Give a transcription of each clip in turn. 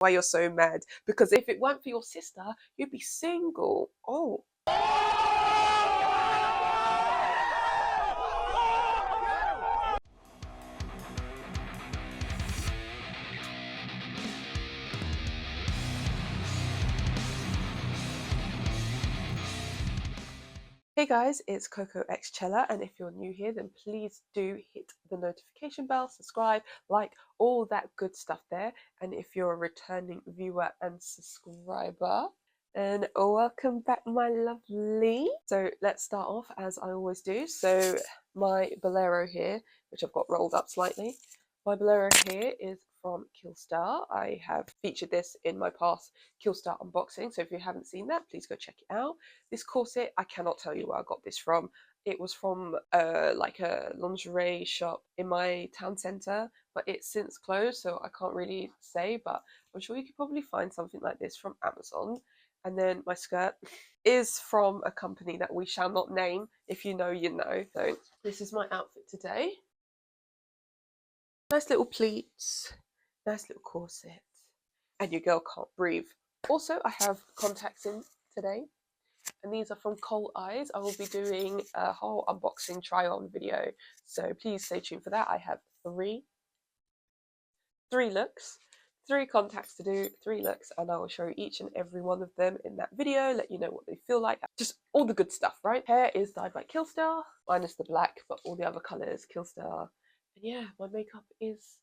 why you're so mad. Because if it weren't for your sister, you'd be single. Oh. Hey guys, it's Coco X Chella, and if you're new here, then please do hit the notification bell, subscribe, like, all that good stuff there. And if you're a returning viewer and subscriber, then welcome back, my lovely. So let's start off as I always do. So my bolero here, which I've got rolled up slightly, my bolero here is from Killstar. I have featured this in my past Killstar unboxing, so if you haven't seen that, please go check it out. This corset, I cannot tell you where I got this from. It was from like a lingerie shop in my town centre, but it's since closed, so I can't really say, but I'm sure you could probably find something like this from Amazon. And then my skirt is from a company that we shall not name. If you know, you know. So this is my outfit today. Nice little pleats, nice little corset, and your girl can't breathe. Also, I have contacts in today, and these are from Karl Eyes. I will be doing a whole unboxing try-on video, so please stay tuned for that. I have three looks, 3 contacts to do, 3 looks, and I will show you each and every one of them in that video, let you know what they feel like, just all the good stuff, right? Hair is dyed by Killstar, minus the black, but all the other colours, Killstar. And yeah, my makeup is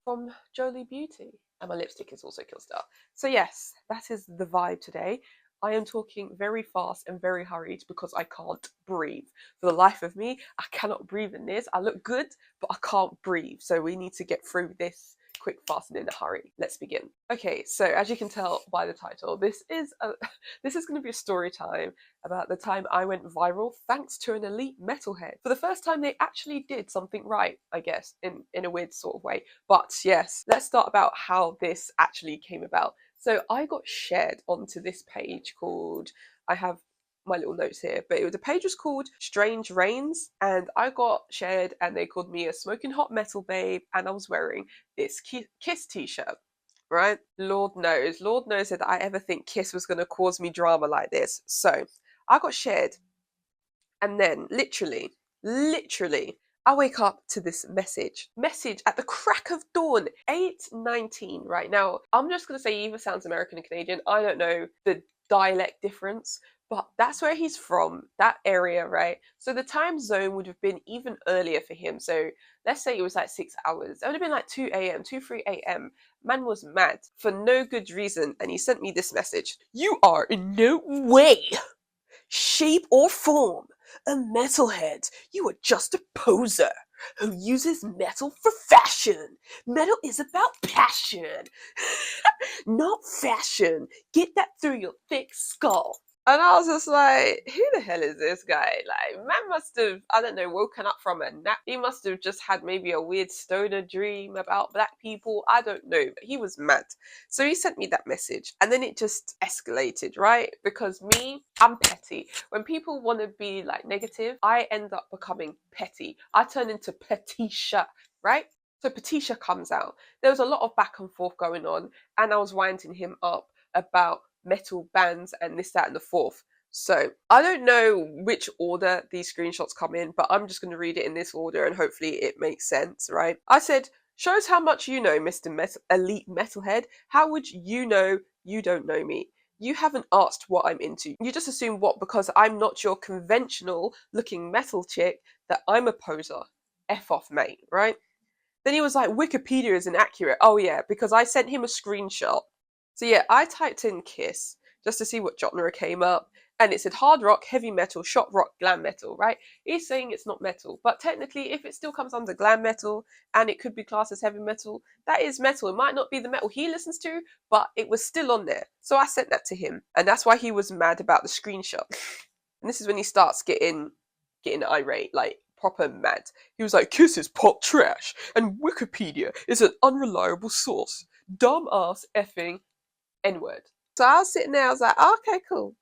from Jolie Beauty, and my lipstick is also Killstar. So yes, that is the vibe today. I am talking very fast and very hurried because I can't breathe. For the life of me, I cannot breathe in this. I look good, but I can't breathe. So we need to get through this quick, fast, and in a hurry. Let's begin. Okay, so as you can tell by the title, this is going to be a story time about the time I went viral thanks to an elite metalhead. For the first time, they actually did something right, I guess, in a weird sort of way. But yes, let's start about how this actually came about. So I got shared onto this page called, I have my little notes here, but the page was called Strange Rains, and I got shared and they called me a smoking hot metal babe, and I was wearing this Kiss t-shirt, right? Lord knows that I ever think Kiss was going to cause me drama like this. So I got shared, and then literally I wake up to this message at the crack of dawn, 8:19 right now. I'm just going to say either sounds American and Canadian. I don't know the dialect difference, but that's where he's from, that area, right? So the time zone would have been even earlier for him. So let's say it was like 6 hours. It would have been like 2 a.m., 3 a.m. Man was mad for no good reason, and he sent me this message. You are in no way, shape, or form a metalhead. You are just a poser who uses metal for fashion. Metal is about passion, not fashion. Get that through your thick skull. And I was just like, who the hell is this guy? Like, man must have, I don't know, woken up from a nap. He must have just had maybe a weird stoner dream about black people. I don't know, but he was mad. So he sent me that message, and then it just escalated, right? Because me, I'm petty. When people want to be like negative, I end up becoming petty. I turn into Petisha, right? So Petisha comes out. There was a lot of back and forth going on, and I was winding him up about metal bands and this, that, and the fourth. So I don't know which order these screenshots come in, but I'm just going to read it in this order and hopefully it makes sense, right? I said, shows how much you know, Mr. Elite Metalhead. How would you know you don't know me? You haven't asked what I'm into. You just assume what, because I'm not your conventional looking metal chick, that I'm a poser. F off, mate, right? Then he was like, Wikipedia is inaccurate. Oh yeah, because I sent him a screenshot. So yeah, I typed in Kiss just to see what genre came up, and it said hard rock, heavy metal, shock rock, glam metal, right? He's saying it's not metal, but technically if it still comes under glam metal and it could be classed as heavy metal, that is metal. It might not be the metal he listens to, but it was still on there. So I sent that to him, and that's why he was mad about the screenshot. And this is when he starts getting irate, like proper mad. He was like, Kiss is pop trash, and Wikipedia is an unreliable source. Dumb ass effing N-word. So I was sitting there, I was like, okay, cool.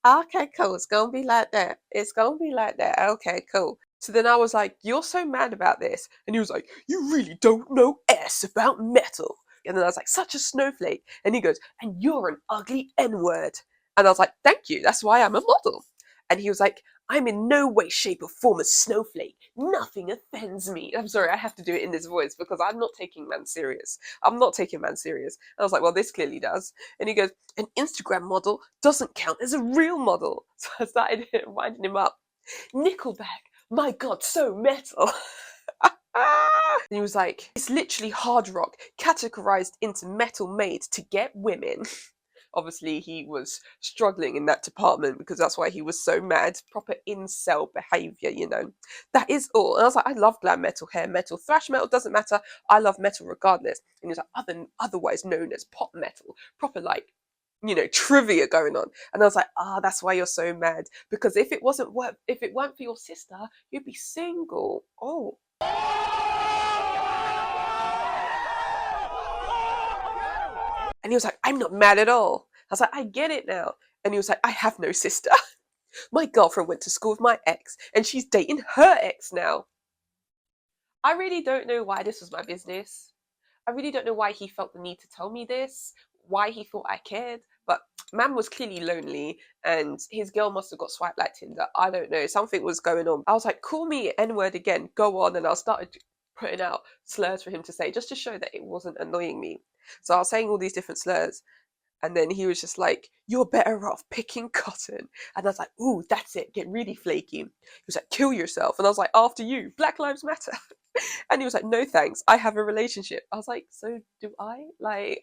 Okay, cool. It's gonna be like that. It's gonna be like that. Okay, cool. So then I was like, you're so mad about this. And he was like, you really don't know S about metal. And then I was like, such a snowflake. And he goes, and you're an ugly N-word. And I was like, thank you, that's why I'm a model. And he was like, I'm in no way, shape, or form a snowflake. Nothing offends me. I'm sorry, I have to do it in this voice because I'm not taking man serious. I'm not taking man serious. And I was like, well, this clearly does. And he goes, an Instagram model doesn't count as a real model. So I started winding him up. Nickelback, my God, so metal. And he was like, it's literally hard rock categorized into metal made to get women. Obviously, he was struggling in that department because that's why he was so mad. Proper incel behaviour, you know. That is all. And I was like, I love glam metal, hair metal, thrash metal, doesn't matter. I love metal regardless. And he was like, otherwise known as pop metal. Proper, like, you know, trivia going on. And I was like, that's why you're so mad. Because if it weren't for your sister, you'd be single. Oh. And he was like, I'm not mad at all. I was like, I get it now. And he was like, I have no sister. My girlfriend went to school with my ex, and she's dating her ex now. I really don't know why this was my business. I really don't know why he felt the need to tell me this, why he thought I cared. But man was clearly lonely, and his girl must have got swiped like Tinder. I don't know. Something was going on. I was like, call me N-word again. Go on. And I started putting out slurs for him to say, just to show that it wasn't annoying me. So I was saying all these different slurs. And then he was just like, you're better off picking cotton. And I was like, ooh, that's it. Get really flaky. He was like, kill yourself. And I was like, after you. Black Lives Matter. And he was like, no thanks. I have a relationship. I was like, so do I? Like,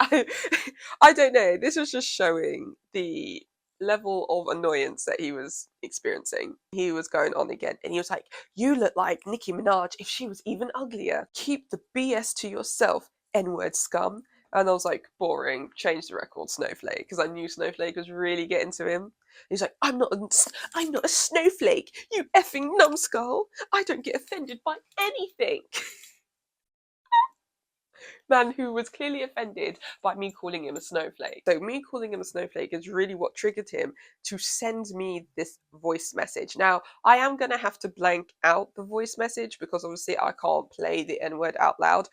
I don't know. This was just showing the level of annoyance that he was experiencing. He was going on again. And he was like, you look like Nicki Minaj if she was even uglier. Keep the BS to yourself, N-word scum. And I was like, boring, change the record, Snowflake, because I knew Snowflake was really getting to him. He's like, I'm not a snowflake, you effing numbskull. I don't get offended by anything. Man who was clearly offended by me calling him a snowflake. So me calling him a snowflake is really what triggered him to send me this voice message. Now, I am going to have to blank out the voice message because obviously I can't play the N-word out loud.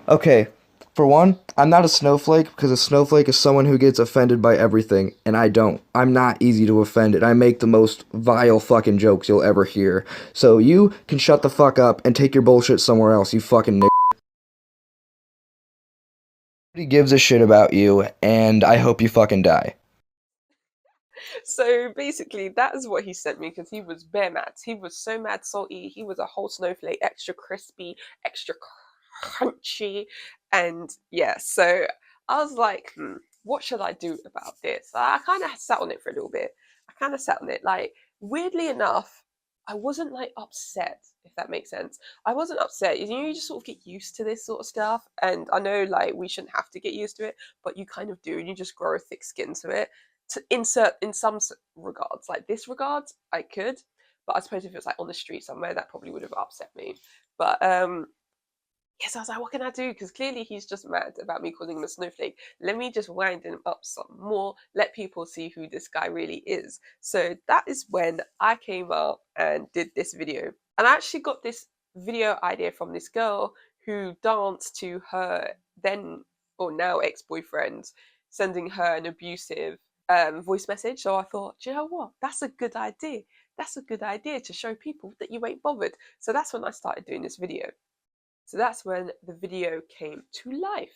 Okay, for one, I'm not a snowflake because a snowflake is someone who gets offended by everything, and I don't. I'm not easy to offend, and I make the most vile fucking jokes you'll ever hear. So you can shut the fuck up and take your bullshit somewhere else, you fucking n***. Nobody gives a shit about you, and I hope you fucking die. So basically, that is what he sent me because he was bare mad. He was so mad, salty. He was a whole snowflake, extra crispy, extra crunchy. And yeah, so I was like, what should I do about this? I kind of sat on it for a little bit. I kind of sat on it. Like, weirdly enough, I wasn't like upset, if that makes sense. I wasn't upset. You know, you just sort of get used to this sort of stuff. And I know like we shouldn't have to get used to it, but you kind of do. And you just grow a thick skin to it. To insert in some regards, like this regards, I could. But I suppose if it was like on the street somewhere, that probably would have upset me. But yes, I was like, what can I do? Because clearly he's just mad about me calling him a snowflake. Let me just wind him up some more, let people see who this guy really is. So that is when I came up and did this video. And I actually got this video idea from this girl who danced to her then or now ex-boyfriend, sending her an abusive voice message. So I thought, do you know what? That's a good idea. That's a good idea to show people that you ain't bothered. So that's when I started doing this video. So that's when the video came to life.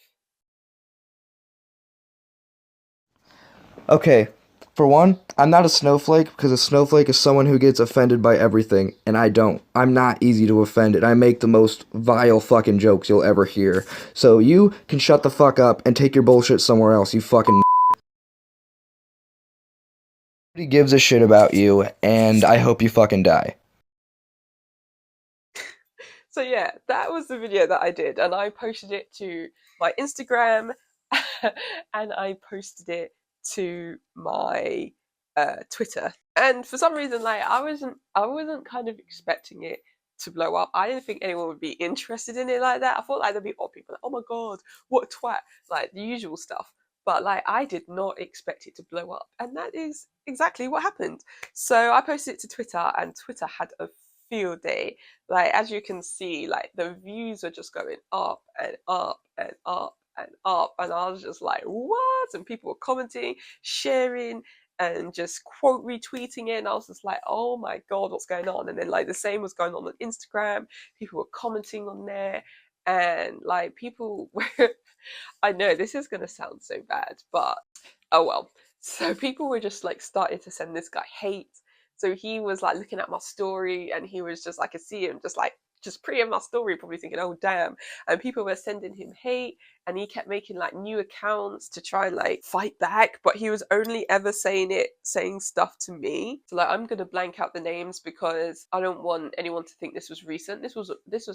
Okay, for one, I'm not a snowflake because a snowflake is someone who gets offended by everything, and I don't. I'm not easy to offend, and I make the most vile fucking jokes you'll ever hear. So you can shut the fuck up and take your bullshit somewhere else, you fucking n***. Nobody gives a shit about you, and I hope you fucking die. So yeah, that was the video that I did, and I posted it to my Instagram and I posted it to my Twitter. And for some reason, like I wasn't kind of expecting it to blow up. I didn't think anyone would be interested in it like that. I thought like there'd be odd people like, oh my god, what a twat, like the usual stuff. But like I did not expect it to blow up, and that is exactly what happened. So I posted it to Twitter, and Twitter had a field day. Like, as you can see, like the views are just going up and up and up and up, and I was just like, what? And people were commenting, sharing, and just quote retweeting it, and I was just like, oh my god, what's going on? And then like the same was going on Instagram. People were commenting on there, and like people were I know this is going to sound so bad, but oh well. So people were just like starting to send this guy hate. So he was like looking at my story, and he was just, I could see him just pre my story, probably thinking, oh damn. And people were sending him hate, and he kept making like new accounts to try and like fight back, but he was only ever saying stuff to me. So like, I'm gonna blank out the names because I don't want anyone to think this was recent. This was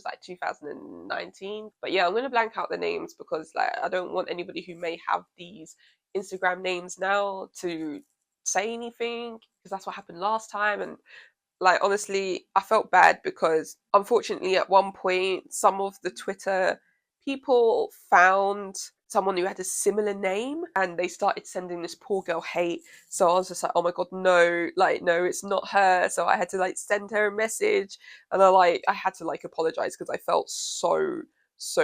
like 2019. But yeah, I'm gonna blank out the names because like I don't want anybody who may have these Instagram names now to say anything, because that's what happened last time. And like, honestly, I felt bad because unfortunately at one point some of the Twitter people found someone who had a similar name, and they started sending this poor girl hate. So I was just like, oh my god, no, like, no, it's not her. So I had to like send her a message, and I had to like apologize because I felt so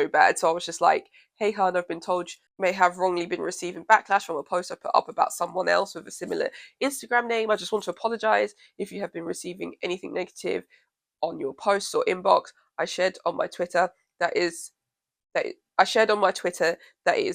bad. So I was just like, hey hun, I've been told you may have wrongly been receiving backlash from a post I put up about someone else with a similar Instagram name. I just want to apologize if you have been receiving anything negative on your posts or inbox. I shared on my Twitter that it is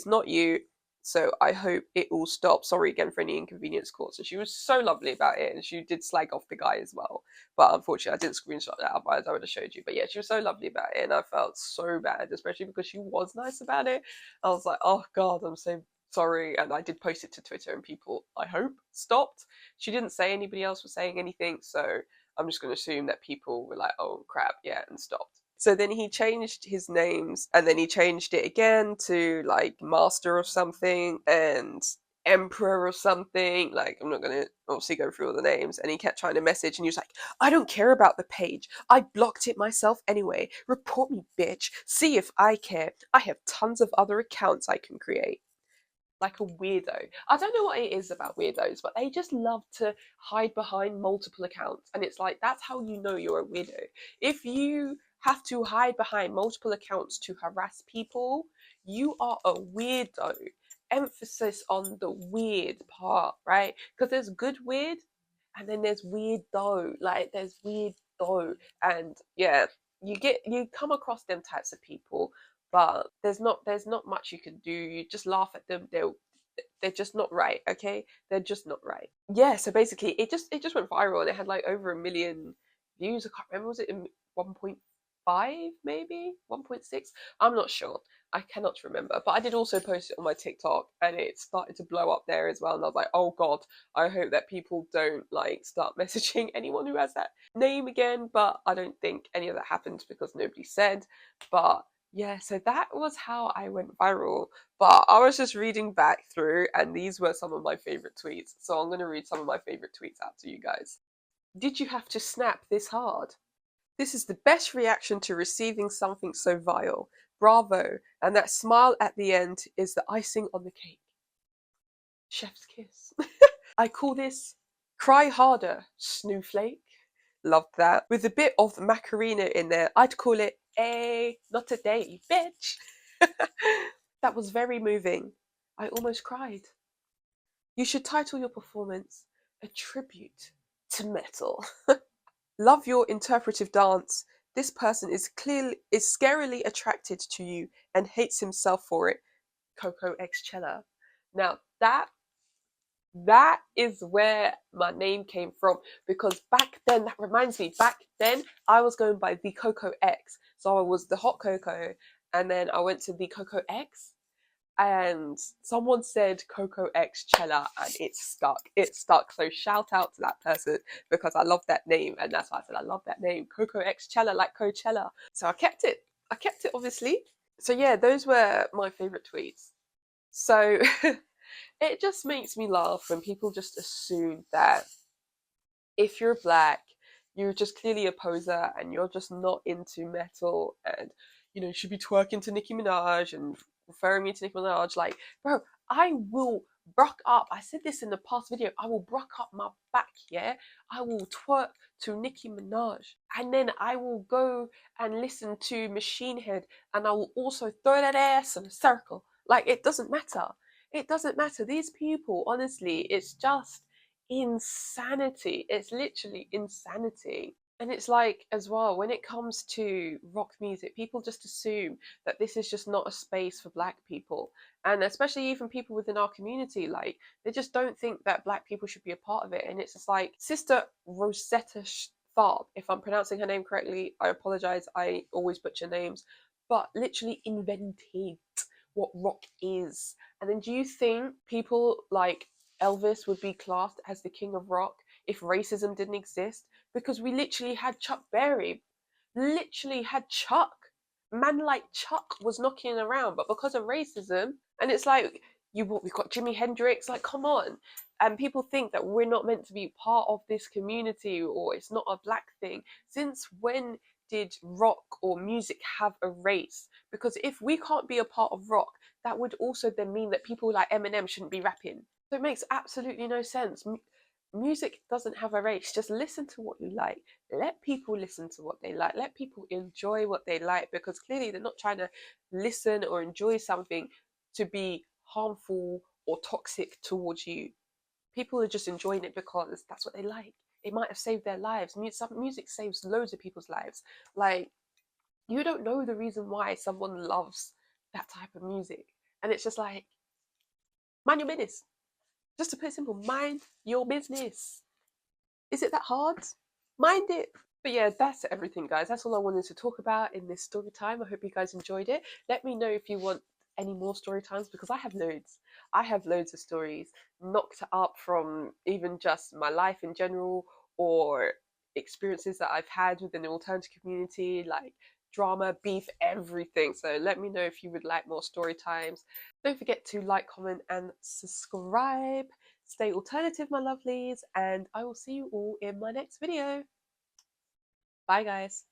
not you. So I hope it all stops. Sorry again for any inconvenience caused. And she was so lovely about it, and she did slag off the guy as well. But unfortunately, I didn't screenshot that, otherwise I would have showed you. But yeah, she was so lovely about it, and I felt so bad, especially because she was nice about it. I was like, oh god, I'm so sorry. And I did post it to Twitter, and people, I hope, stopped. She didn't say anybody else was saying anything, so I'm just going to assume that people were like, oh crap, yeah, and stopped. So then he changed his names, and then he changed it again to like Master of something and Emperor or something. Like, I'm not going to obviously go through all the names. And he kept trying to message, and he was like, I don't care about the page. I blocked it myself anyway. Report me, bitch. See if I care. I have tons of other accounts I can create. Like a weirdo. I don't know what it is about weirdos, but they just love to hide behind multiple accounts. And it's like, that's how you know you're a weirdo. If you have to hide behind multiple accounts to harass people, you are a weirdo. Emphasis on the weird part, right? Because there's good weird, and then there's weird though. Like, there's weird though. And yeah, you come across them types of people, but there's not much you can do. You just laugh at them. They're just not right, okay? They're just not right. Yeah, so basically it just went viral, and it had like over 1 million views. I can't remember, was it in 1.5, maybe 1.6? I'm not sure. I cannot remember. But I did also post it on my TikTok, and it started to blow up there as well. And I was like, oh god, I hope that people don't like start messaging anyone who has that name again. But I don't think any of that happened because nobody said. But yeah, so that was how I went viral. But I was just reading back through, and these were some of my favorite tweets. So I'm going to read some of my favorite tweets out to you guys. Did you have to snap this hard? This is the best reaction to receiving something so vile. Bravo. And that smile at the end is the icing on the cake. Chef's kiss. I call this cry harder, snowflake. Loved that. With a bit of Macarena in there, I'd call it, not today, bitch. That was very moving. I almost cried. You should title your performance A Tribute to Metal. Love your interpretive dance. This person is scarily attracted to you and hates himself for it. Coco X Cella. Now that is where my name came from, because back then, that reminds me, back then I was going by the Coco X. So I was the hot Coco, and then I went to the Coco X, and someone said Coco X Cella, and it stuck. So shout out to that person, because I love that name, and that's why I said I love that name, Coco X Cella, like Coachella. So I kept it obviously. So yeah, those were my favorite tweets. So it just makes me laugh when people just assume that if you're black, you're just clearly a poser, and you're just not into metal, and you should be twerking to Nicki Minaj and referring me to Nicki Minaj. Like, bro, I will bruck up. I said this in the past video. I will bruck up my back, yeah? I will twerk to Nicki Minaj. And then I will go and listen to Machine Head, and I will also throw that ass in a circle. Like, it doesn't matter. It doesn't matter. These people, honestly, it's just insanity. It's literally insanity. And it's like, as well, when it comes to rock music, people just assume that this is just not a space for black people. And especially even people within our community, like, they just don't think that black people should be a part of it. And it's just like, Sister Rosetta Tharpe, if I'm pronouncing her name correctly, I apologize, I always butcher names, but literally invented what rock is. And then do you think people like Elvis would be classed as the king of rock if racism didn't exist? Because we literally had Chuck Berry, literally had Chuck. Man like Chuck was knocking around, but because of racism, and it's like, we've got Jimi Hendrix, like, come on. And people think that we're not meant to be part of this community, or it's not a black thing. Since when did rock or music have a race? Because if we can't be a part of rock, that would also then mean that people like Eminem shouldn't be rapping. So it makes absolutely no sense. Music doesn't have a race. Just listen to what you like. Let people listen to what they like. Let people enjoy what they like, because clearly they're not trying to listen or enjoy something to be harmful or toxic towards you. People are just enjoying it because that's what they like. It might have saved their lives. Music saves loads of people's lives. Like, you don't know the reason why someone loves that type of music. And it's just like, mind your business. Just to put it simple, mind your business. Is it that hard? Mind it. But yeah, that's everything, guys. That's all I wanted to talk about in this story time. I hope you guys enjoyed it. Let me know if you want any more story times, because I have loads. I have loads of stories knocked up from even just my life in general, or experiences that I've had within the alternative community, like drama, beef, everything. So let me know if you would like more story times. Don't forget to like, comment, and subscribe. Stay alternative, my lovelies, and I will see you all in my next video. Bye, guys.